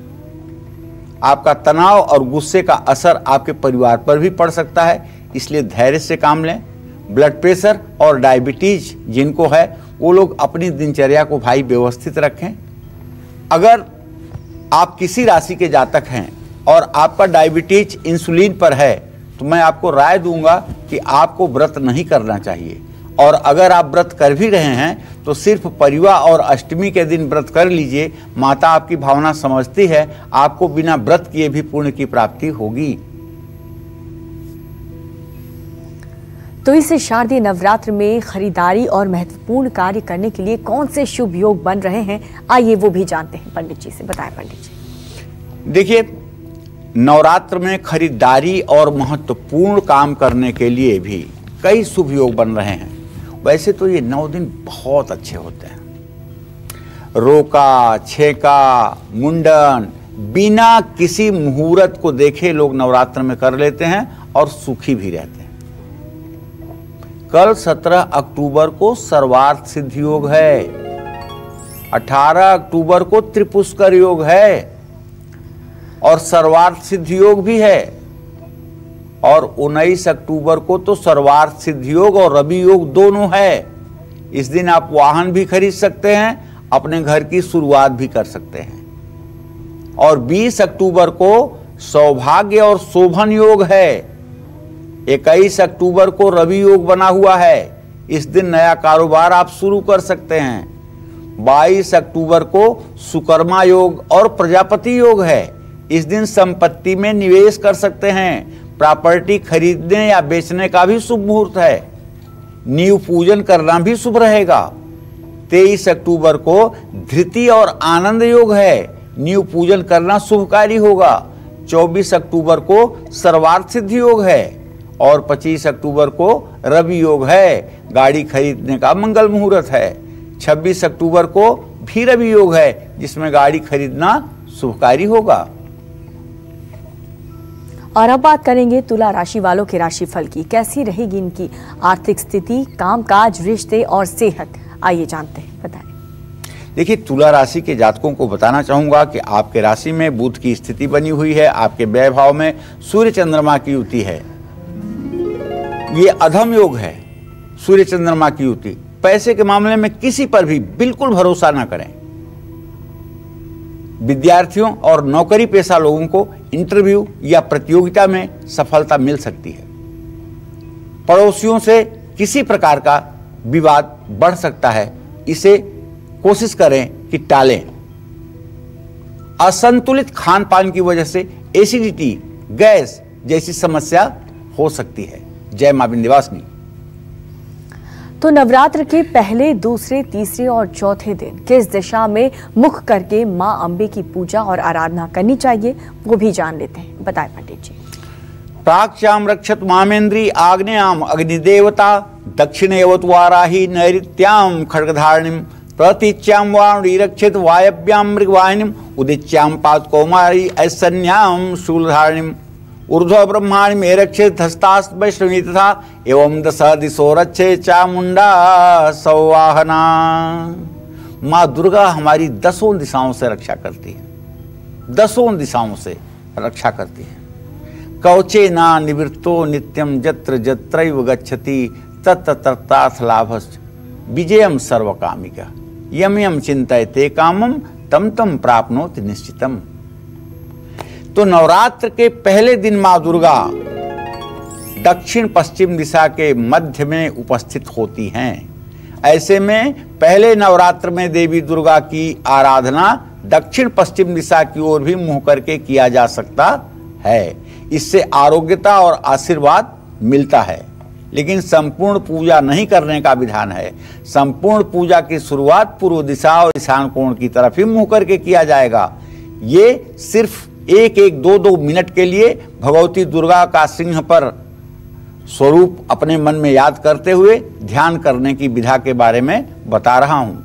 आपका तनाव और गुस्से का असर आपके परिवार पर भी पड़ सकता है, इसलिए धैर्य से काम लें। ब्लड प्रेशर और डायबिटीज जिनको है वो लोग अपनी दिनचर्या को भाई व्यवस्थित रखें। अगर आप किसी राशि के जातक हैं और आपका डायबिटीज इंसुलिन पर है तो मैं आपको राय दूंगा कि आपको व्रत नहीं करना चाहिए। और अगर आप व्रत कर भी रहे हैं तो सिर्फ परिवा और अष्टमी के दिन व्रत कर लीजिए। माता आपकी भावना समझती है, आपको बिना व्रत किए भी पुण्य की प्राप्ति होगी। तो इस शारदीय नवरात्र में खरीदारी और महत्वपूर्ण कार्य करने के लिए कौन से शुभ योग बन रहे हैं, आइए वो भी जानते हैं पंडित जी से। बताएं पंडित जी। देखिए, नवरात्र में खरीदारी और महत्वपूर्ण काम करने के लिए भी कई शुभ योग बन रहे हैं। वैसे तो ये 9 दिन बहुत अच्छे होते हैं। रोका, छेका, मुंडन बिना किसी मुहूर्त को देखे लोग नवरात्र में कर लेते हैं और सुखी भी रहते हैं। कल 17 अक्टूबर को सर्वार्थ सिद्धि योग है, 18 अक्टूबर को त्रिपुष्कर योग है और सर्वार्थ सिद्धि योग भी है, और 19 अक्टूबर को तो सर्वार्थ सिद्धि योग और रवि योग दोनों है। इस दिन आप वाहन भी खरीद सकते हैं, अपने घर की शुरुआत भी कर सकते हैं। और 20 अक्टूबर को सौभाग्य और शोभन योग है। 21 अक्टूबर को रवि योग बना हुआ है, इस दिन नया कारोबार आप शुरू कर सकते हैं। 22 अक्टूबर को सुकर्मा योग और प्रजापति योग है, इस दिन संपत्ति में निवेश कर सकते हैं। प्रॉपर्टी खरीदने या बेचने का भी शुभ मुहूर्त है। नींव पूजन करना भी शुभ रहेगा। 23 अक्टूबर को धृति और आनंद योग है, नींव पूजन करना शुभकारी होगा। 24 अक्टूबर को सर्वार्थ सिद्धि योग है और 25 अक्टूबर को रवि योग है, गाड़ी खरीदने का मंगल मुहूर्त है। 26 अक्टूबर को भी रवि योग है, जिसमें गाड़ी खरीदना शुभकारी होगा। और अब बात करेंगे तुला राशि वालों के राशिफल की। कैसी रहेगी इनकी आर्थिक स्थिति, कामकाज, रिश्ते और सेहत, आइए जानते हैं, बताएं। देखिए, तुला राशि के जातकों को बताना चाहूंगा कि आपके राशि में बुध की स्थिति बनी हुई है, आपके व्यय भाव में सूर्य चंद्रमा की युति है। ये अधम योग है, सूर्य चंद्रमा की युति। पैसे के मामले में किसी पर भी बिल्कुल भरोसा ना करें। विद्यार्थियों और नौकरी पेशा लोगों को इंटरव्यू या प्रतियोगिता में सफलता मिल सकती है। पड़ोसियों से किसी प्रकार का विवाद बढ़ सकता है, इसे कोशिश करें कि टालें। असंतुलित खान पान की वजह से एसिडिटी, गैस जैसी समस्या हो सकती है। जय मां विंध्यवासिनी। तो नवरात्र के पहले, दूसरे, तीसरे और चौथे दिन किस दिशा में मुख करके मां अंबे की पूजा और आराधना करनी चाहिए, वो भी जान लेते हैं, बताएं पंडित जी। प्राच्याम रक्षत मामेन्द्री आग्नेयाम अग्निदेवता दक्षिणेवत वाराही नैऋत्याम खड्गधारिणीम प्रतीच्याम वारुणी रक्षित वायव्याम मृगवाहिनीम उदिच्याम पाद कौमारी ऐसन्याम शूलधारिणीम ऊर्ध्व ब्रह्मांड में रक्षित हस्तास्त वैष्णवी तथा एवं दश दिशो रक्षे चामुंडा सौवाहना। माँ दुर्गा हमारी 10 दिशाओं से रक्षा करती है, 10 दिशाओं से रक्षा करती है। कवचे ना निवृत्तो नित्यम जत्र जत्रैव गच्छति तत्र तत्रार्थ लाभश्च विजयम सर्वकामिका यम यम चिंतयते कामम तम तम प्राप्नोति निश्चितम। तो नवरात्र के पहले दिन मां दुर्गा दक्षिण पश्चिम दिशा के मध्य में उपस्थित होती हैं। ऐसे में पहले नवरात्र में देवी दुर्गा की आराधना दक्षिण पश्चिम दिशा की ओर भी मुंह करके किया जा सकता है। इससे आरोग्यता और आशीर्वाद मिलता है, लेकिन संपूर्ण पूजा नहीं करने का विधान है। संपूर्ण पूजा की शुरुआत पूर्व दिशा और ईशान कोण की तरफ ही मुंह करके किया जाएगा। ये सिर्फ 1-2 मिनट के लिए भगवती दुर्गा का सिंह पर स्वरूप अपने मन में याद करते हुए ध्यान करने की विधा के बारे में बता रहा हूं।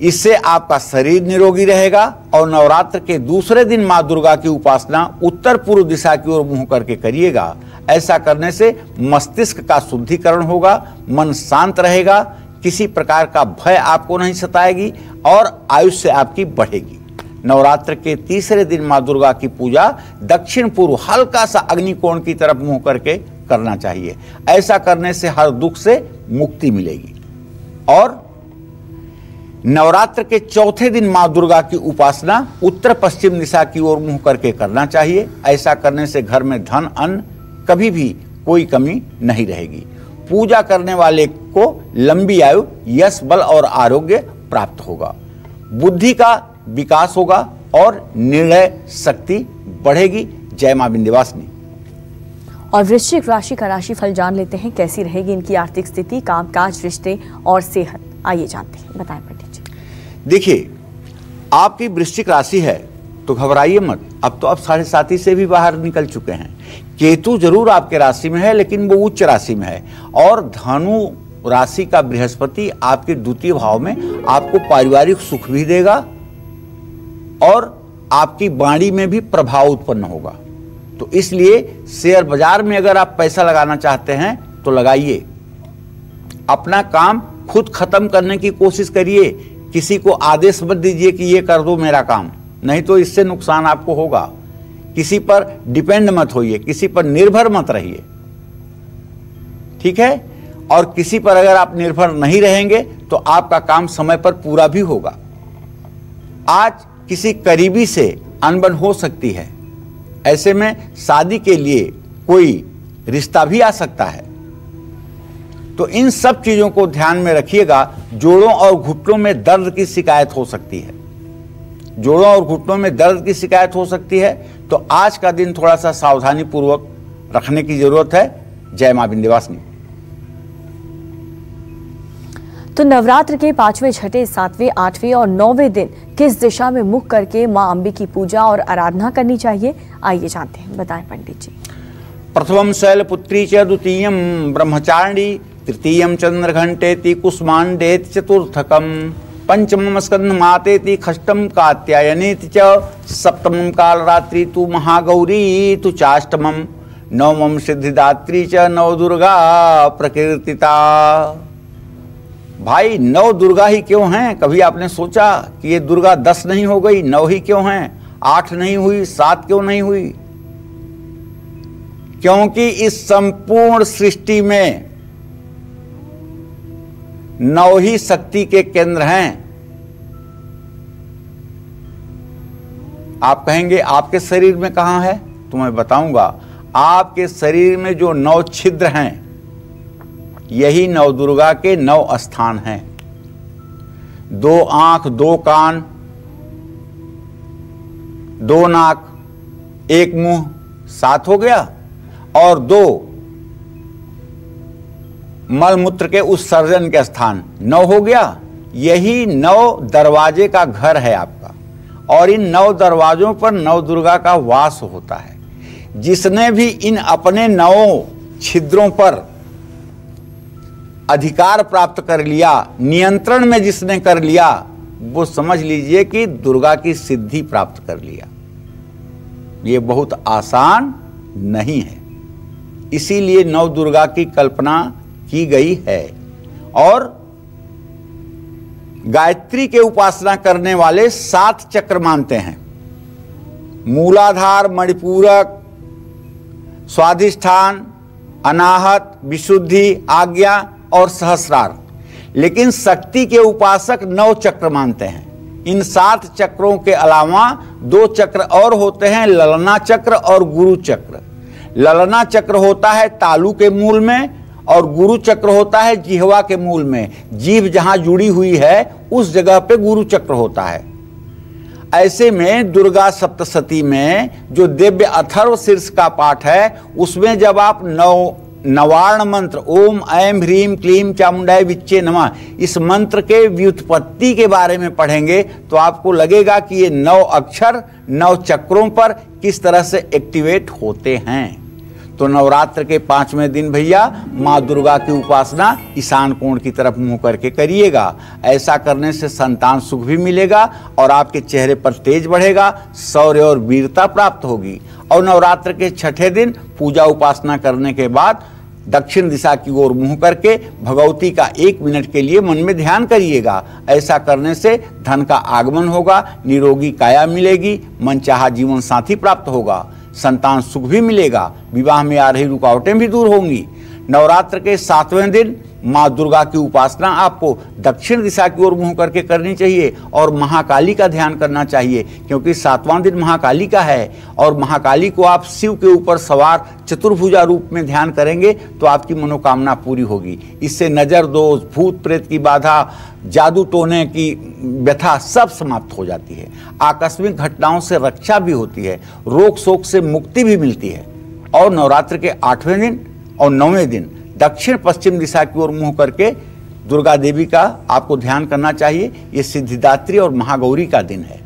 इससे आपका शरीर निरोगी रहेगा। और नवरात्र के दूसरे दिन मां दुर्गा की उपासना उत्तर पूर्व दिशा की ओर मुंह करके करिएगा। ऐसा करने से मस्तिष्क का शुद्धिकरण होगा, मन शांत रहेगा, किसी प्रकार का भय आपको नहीं सताएगी और आयुष्य आपकी बढ़ेगी। नवरात्र के तीसरे दिन मां दुर्गा की पूजा दक्षिण पूर्व हल्का सा अग्निकोण की तरफ मुंह करके करना चाहिए। ऐसा करने से हर दुख से मुक्ति मिलेगी। और नवरात्र के चौथे दिन मां दुर्गा की उपासना उत्तर पश्चिम दिशा की ओर मुंह करके करना चाहिए। ऐसा करने से घर में धन, अन्न, कभी भी कोई कमी नहीं रहेगी। पूजा करने वाले को लंबी आयु, यश, बल और आरोग्य प्राप्त होगा। बुद्धि का विकास होगा और निर्णय शक्ति बढ़ेगी। जय मां विंध्यवासिनी। और वृश्चिक राशि का राशिफल जान लेते हैं, कैसी रहेगी इनकी आर्थिक स्थिति, कामकाज, रिश्ते और सेहत, आइए जानते हैं, बताएं पंडित जी। देखिए, आपकी वृश्चिक राशि है तो घबराइए मत। अब तो आप 7.5 से भी बाहर निकल चुके हैं। केतु जरूर आपके राशि में है, लेकिन वो उच्च राशि में है, और धनु राशि का बृहस्पति आपके द्वितीय भाव में आपको पारिवारिक सुख भी देगा और आपकी वाणी में भी प्रभाव उत्पन्न होगा। तो इसलिए शेयर बाजार में अगर आप पैसा लगाना चाहते हैं तो लगाइए। अपना काम खुद खत्म करने की कोशिश करिए, किसी को आदेश मत दीजिए कि ये कर दो मेरा काम, नहीं तो इससे नुकसान आपको होगा। किसी पर डिपेंड मत होइए, किसी पर निर्भर मत रहिए, ठीक है। और किसी पर अगर आप निर्भर नहीं रहेंगे तो आपका काम समय पर पूरा भी होगा। आज किसी करीबी से अनबन हो सकती है, ऐसे में शादी के लिए कोई रिश्ता भी आ सकता है। तो इन सब चीजों को ध्यान में रखिएगा। जोड़ों और घुटनों में दर्द की शिकायत हो सकती है, जोड़ों और घुटनों में दर्द की शिकायत हो सकती है, तो आज का दिन थोड़ा सा सावधानी पूर्वक रखने की जरूरत है। जय मां विंध्यवासिनी। तो नवरात्र के 5वें, 6ठे, 7वें, 8वें और 9वें दिन किस दिशा में मुख करके मां अम्बे की पूजा और आराधना करनी चाहिए, आइए जानते हैं। बताएं पंडित जी। प्रथमं शैलपुत्री च द्वितीयं ब्रह्मचारिणी तृतीयं चंद्रघंटेति कुष्मांडेति चतुर्थकं पंचमं स्कंदमातेति षष्ठं कात्यायनेति च सप्तमं कालरात्रि तु महागौरी तु चाष्टमं नवमं सिद्धिदात्री च नवदुर्गा प्रकीर्तिता। भाई 9 दुर्गा ही क्यों हैं? कभी आपने सोचा कि ये दुर्गा 10 नहीं हो गई, 9 ही क्यों हैं? 8 नहीं हुई, 7 क्यों नहीं हुई? क्योंकि इस संपूर्ण सृष्टि में 9 ही शक्ति के केंद्र हैं। आप कहेंगे आपके शरीर में कहां है, तो मैं बताऊंगा। आपके शरीर में जो 9 छिद्र हैं, यही नवदुर्गा के 9 स्थान हैं। 2 आंख, 2 कान, 2 नाक, 1 मुंह, 7 हो गया, और 2 मलमूत्र के उत्सर्जन के स्थान, 9 हो गया। यही 9 दरवाजे का घर है आपका, और इन 9 दरवाजों पर नवदुर्गा का वास होता है। जिसने भी इन अपने 9 छिद्रों पर अधिकार प्राप्त कर लिया, नियंत्रण में जिसने कर लिया, वो समझ लीजिए कि दुर्गा की सिद्धि प्राप्त कर लिया। ये बहुत आसान नहीं है, इसीलिए 9 दुर्गा की कल्पना की गई है। और गायत्री के उपासना करने वाले 7 चक्र मानते हैं। मूलाधार, मणिपूरक, स्वाधिष्ठान, अनाहत, विशुद्धि, आज्ञा और सहस्रार। लेकिन शक्ति के उपासक 9 चक्र मानते हैं। इन 7 चक्रों के अलावा 2 चक्र और होते हैं, ललना चक्र और गुरु चक्र। ललना चक्र होता है तालू के मूल में, और गुरु चक्र होता है जिह्वा के मूल में। जीभ जहां जुड़ी हुई है उस जगह पे गुरु चक्र होता है। ऐसे में दुर्गा सप्तशती में जो दिव्य अथर्व शीर्ष का पाठ है, उसमें जब आप नवार्ण मंत्र ओम ऐं ह्रीं क्लीं चामुंडाय विच्चे नमः, इस मंत्र के व्युत्पत्ति के बारे में पढ़ेंगे तो आपको लगेगा कि ये 9 अक्षर 9 चक्रों पर किस तरह से एक्टिवेट होते हैं। तो नवरात्र के 5वें दिन भैया माँ दुर्गा की उपासना ईशान कोण की तरफ मुंह करके करिएगा। ऐसा करने से संतान सुख भी मिलेगा और आपके चेहरे पर तेज बढ़ेगा, शौर्य और वीरता प्राप्त होगी। और नवरात्र के 6ठे दिन पूजा उपासना करने के बाद दक्षिण दिशा की ओर मुंह करके भगवती का 1 मिनट के लिए मन में ध्यान करिएगा। ऐसा करने से धन का आगमन होगा, निरोगी काया मिलेगी, मनचाहा जीवन साथी प्राप्त होगा, संतान सुख भी मिलेगा, विवाह में आ रही रुकावटें भी दूर होंगी। नवरात्र के 7वें दिन माँ दुर्गा की उपासना आपको दक्षिण दिशा की ओर मुंह करके करनी चाहिए और महाकाली का ध्यान करना चाहिए, क्योंकि 7वां दिन महाकाली का है। और महाकाली को आप शिव के ऊपर सवार चतुर्भुजा रूप में ध्यान करेंगे तो आपकी मनोकामना पूरी होगी। इससे नजर दोष, भूत प्रेत की बाधा, जादू टोने की व्यथा सब समाप्त हो जाती है। आकस्मिक घटनाओं से रक्षा भी होती है, रोग शोक से मुक्ति भी मिलती है। और नवरात्र के 8वें दिन और 9वें दिन दक्षिण पश्चिम दिशा की ओर मुंह करके दुर्गा देवी का आपको ध्यान करना चाहिए। ये सिद्धिदात्री और महागौरी का दिन है।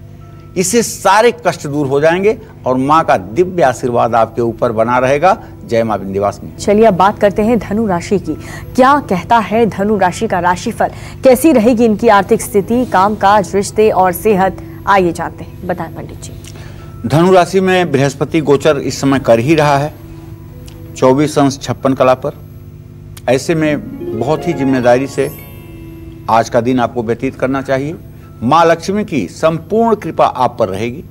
इससे सारे कष्ट दूर हो जाएंगे और माँ का दिव्य आशीर्वाद आपके ऊपर बना रहेगा। जय माँ विंध्यवासिनी। चलिए अब बात करते हैं धनु राशि की। क्या कहता है धनु राशि का राशिफल, कैसी रहेगी इनकी आर्थिक स्थिति, कामकाज, रिश्ते और सेहत, आइए जानते हैं, बताएं पंडित जी। धनु राशि में बृहस्पति गोचर इस समय कर ही रहा है 24 अंश 56 कला पर। ऐसे में बहुत ही जिम्मेदारी से आज का दिन आपको व्यतीत करना चाहिए। माँ लक्ष्मी की संपूर्ण कृपा आप पर रहेगी।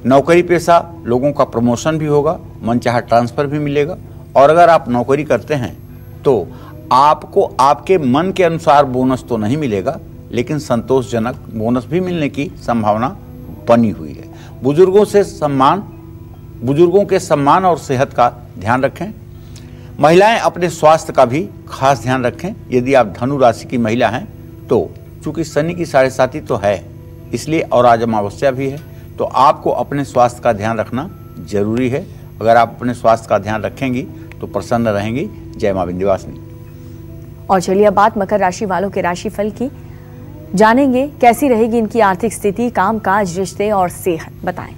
नौकरी पेशा लोगों का प्रमोशन भी होगा, मनचाहा ट्रांसफर भी मिलेगा। और अगर आप नौकरी करते हैं तो आपको आपके मन के अनुसार बोनस तो नहीं मिलेगा, लेकिन संतोषजनक बोनस भी मिलने की संभावना बनी हुई है। बुजुर्गों के सम्मान और सेहत का ध्यान रखें। महिलाएं अपने स्वास्थ्य का भी खास ध्यान रखें। यदि आप धनु राशि की महिला हैं तो चूंकि शनि की 7.5 तो है इसलिए, और आज अमावस्या भी है, तो आपको अपने स्वास्थ्य का ध्यान रखना जरूरी है। अगर आप अपने स्वास्थ्य का ध्यान रखेंगी तो प्रसन्न रहेंगी। जय मां विंध्यवासिनी। और चलिए अब बात मकर राशि वालों के राशिफल की जानेंगे, कैसी रहेगी इनकी आर्थिक स्थिति, कामकाज, रिश्ते और सेहत, बताएं।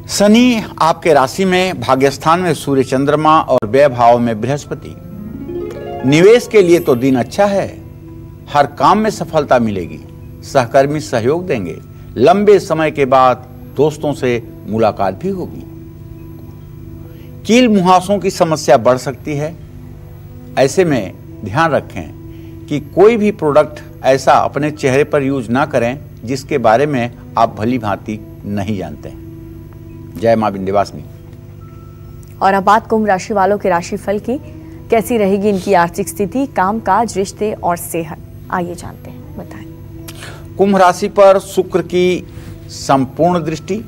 शनि आपके राशि में, भाग्यस्थान में सूर्य चंद्रमा और व्यय भाव में बृहस्पति। निवेश के लिए तो दिन अच्छा है, हर काम में सफलता मिलेगी, सहकर्मी सहयोग देंगे, लंबे समय के बाद दोस्तों से मुलाकात भी होगी। कील मुहासों की समस्या बढ़ सकती है। ऐसे में ध्यान रखें कि कोई भी प्रोडक्ट ऐसा अपने चेहरे पर यूज ना करें जिसके बारे में आप भली भांति नहीं जानते। जय मां विंध्यवासिनी। और अब बात कुंभ राशि वालों के राशिफल की, कैसी रहेगी इनकी आर्थिक स्थिति, कामकाज, रिश्ते और सेहत, आइए जानते हैं, बताएं। कुंभ राशि पर शुक्र की संपूर्ण दृष्टि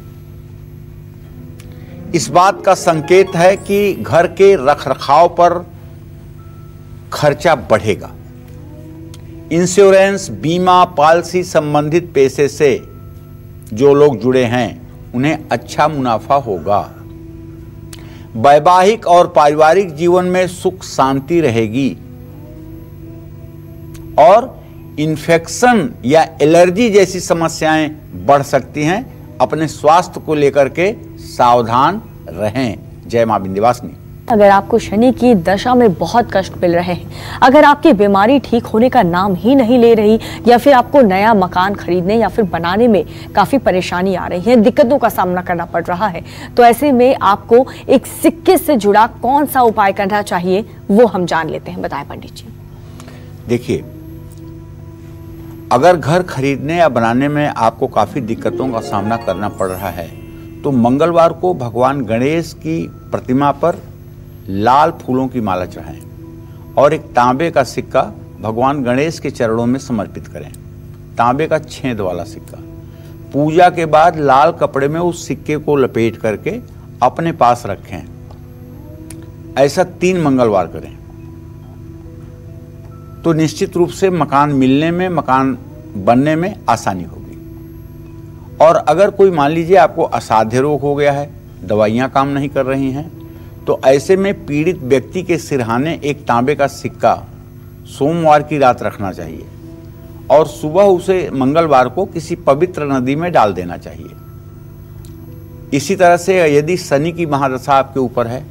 इस बात का संकेत है कि घर के रखरखाव पर खर्चा बढ़ेगा। इंश्योरेंस, बीमा, पॉलिसी संबंधित पेशे से जो लोग जुड़े हैं उन्हें अच्छा मुनाफा होगा। वैवाहिक और पारिवारिक जीवन में सुख शांति रहेगी और इन्फेक्शन या एलर्जी जैसी समस्याएं बढ़ सकती हैं। अपने स्वास्थ्य को लेकर के सावधान रहें। जय मां विंध्यवासिनी। अगर आपको शनि की दशा में बहुत कष्ट मिल रहे हैं, अगर आपकी बीमारी ठीक होने का नाम ही नहीं ले रही, या फिर आपको नया मकान खरीदने या फिर बनाने में काफी परेशानी आ रही है, दिक्कतों का सामना करना पड़ रहा है, तो ऐसे में आपको एक सिक्के से जुड़ा कौन सा उपाय करना चाहिए वो हम जान लेते हैं, बताएं पंडित जी। देखिए, अगर घर खरीदने या बनाने में आपको काफी दिक्कतों का सामना करना पड़ रहा है तो मंगलवार को भगवान गणेश की प्रतिमा पर लाल फूलों की माला चढ़ाएं और एक तांबे का सिक्का भगवान गणेश के चरणों में समर्पित करें। तांबे का छेद वाला सिक्का। पूजा के बाद लाल कपड़े में उस सिक्के को लपेट करके अपने पास रखें। ऐसा 3 मंगलवार करें तो निश्चित रूप से मकान मिलने में, मकान बनने में आसानी होगी। और अगर कोई मान लीजिए आपको असाध्य रोग हो गया है, दवाइयां काम नहीं कर रही हैं, तो ऐसे में पीड़ित व्यक्ति के सिरहाने एक तांबे का सिक्का सोमवार की रात रखना चाहिए और सुबह उसे मंगलवार को किसी पवित्र नदी में डाल देना चाहिए। इसी तरह से यदि शनि की महादशा आपके ऊपर है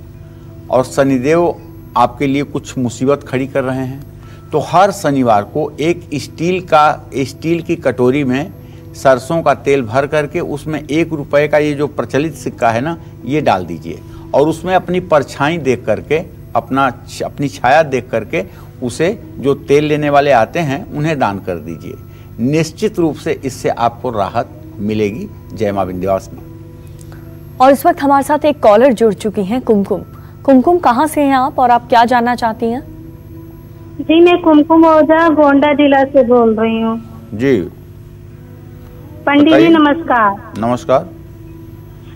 और शनिदेव आपके लिए कुछ मुसीबत खड़ी कर रहे हैं, तो हर शनिवार को एक स्टील की कटोरी में सरसों का तेल भर करके उसमें 1 रुपए का ये जो प्रचलित सिक्का है ना, ये डाल दीजिए और उसमें अपनी परछाई देख करके, अपनी छाया देख करके उसे जो तेल लेने वाले आते हैं उन्हें दान कर दीजिए। निश्चित रूप से इससे आपको राहत मिलेगी। जय मां विंध्यवासिनी। और इस वक्त हमारे साथ एक कॉलर जुड़ चुकी हैं, कुमकुम। कुमकुम, कहाँ से हैं आप और आप क्या जानना चाहती हैं? जी, मैं कुमकुम ओझा गोंडा जिला से बोल रही हूँ। जी पंडित जी नमस्कार। नमस्कार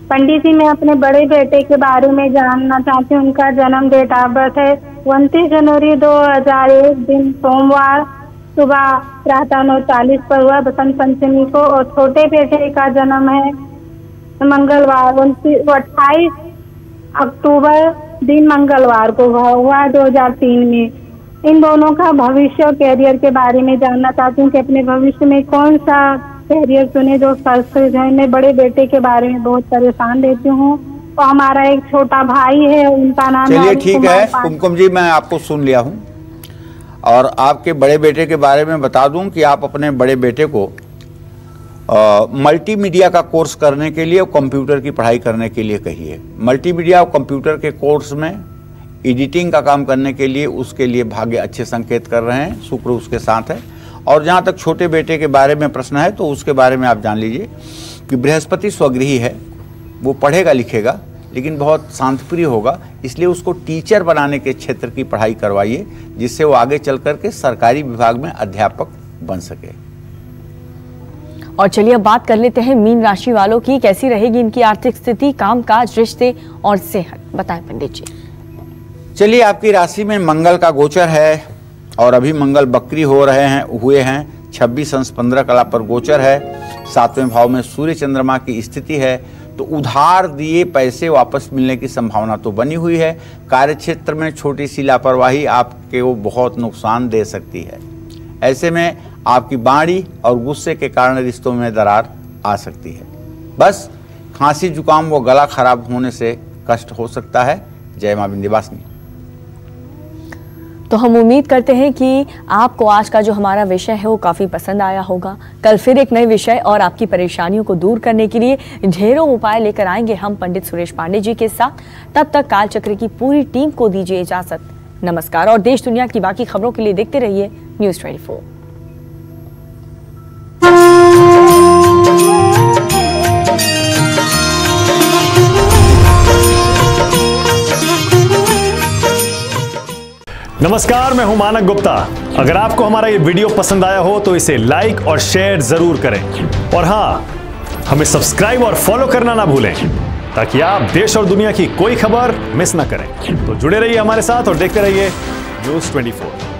पंडित जी, मैं अपने बड़े बेटे के बारे में जानना चाहती हूँ। उनका जन्म डेट ऑफ बर्थ है 29 जनवरी 2001 दिन सोमवार सुबह प्रातः 9:40 पर हुआ, बसंत पंचमी को। और छोटे बेटे का जन्म है मंगलवार 28 अक्टूबर दिन मंगलवार को हुआ 2003 में। इन दोनों का भविष्य और कैरियर के बारे में जानना चाहती हूँ कि अपने भविष्य में कौन सा कैरियर चुने जो सक्सेस है। मैं बड़े बेटे के बारे में बहुत परेशान रहती हूँ और हमारा एक छोटा भाई है, उनका नाम चलिए ठीक है कुमकुम जी, मैं आपको सुन लिया हूँ। और आपके बड़े बेटे के बारे में बता दूं कि आप अपने बड़े बेटे को मल्टीमीडिया का कोर्स करने के लिए और कंप्यूटर की पढ़ाई करने के लिए कहिए। मल्टीमीडिया और कंप्यूटर के कोर्स में एडिटिंग का काम करने के लिए उसके लिए भाग्य अच्छे संकेत कर रहे हैं, शुक्र उसके साथ है। और जहाँ तक छोटे बेटे के बारे में प्रश्न है तो उसके बारे में आप जान लीजिए कि बृहस्पति स्वगृही है, वो पढ़ेगा लिखेगा लेकिन बहुत शांतप्रिय होगा, इसलिए उसको टीचर बनाने के क्षेत्र की पढ़ाई करवाइए जिससे वो आगे चल करके सरकारी विभाग में अध्यापक बन सके। और चलिए अब बात कर लेते हैं मीन राशि वालों की, कैसी रहेगी इनकी आर्थिक स्थिति, कामकाज, रिश्ते और सेहत, बताएं पंडित जी। चलिए आपकी राशि में मंगल का गोचर है और अभी मंगल बकरी हुए हैं 26 अंश 15 कला पर गोचर है। 7वें भाव में सूर्य चंद्रमा की स्थिति है, तो उधार दिए पैसे वापस मिलने की संभावना तो बनी हुई है। कार्यक्षेत्र में छोटी सी लापरवाही आपके वो बहुत नुकसान दे सकती है। ऐसे में आपकी बाणी और गुस्से के कारण रिश्तों में दरार आ सकती है। बस खांसी जुकाम व गला खराब होने से कष्ट हो सकता है। जय मां विंध्यवासिनी। तो हम उम्मीद करते हैं कि आपको आज का जो हमारा विषय है वो काफ़ी पसंद आया होगा। कल फिर एक नए विषय और आपकी परेशानियों को दूर करने के लिए ढेरों उपाय लेकर आएंगे हम पंडित सुरेश पांडे जी के साथ। तब तक कालचक्र की पूरी टीम को दीजिए इजाजत। नमस्कार और देश दुनिया की बाकी खबरों के लिए देखते रहिए न्यूज़ 24। नमस्कार, मैं हूं मानक गुप्ता। अगर आपको हमारा ये वीडियो पसंद आया हो तो इसे लाइक और शेयर जरूर करें और हाँ, हमें सब्सक्राइब और फॉलो करना ना भूलें ताकि आप देश और दुनिया की कोई खबर मिस ना करें। तो जुड़े रहिए हमारे साथ और देखते रहिए न्यूज़ 24।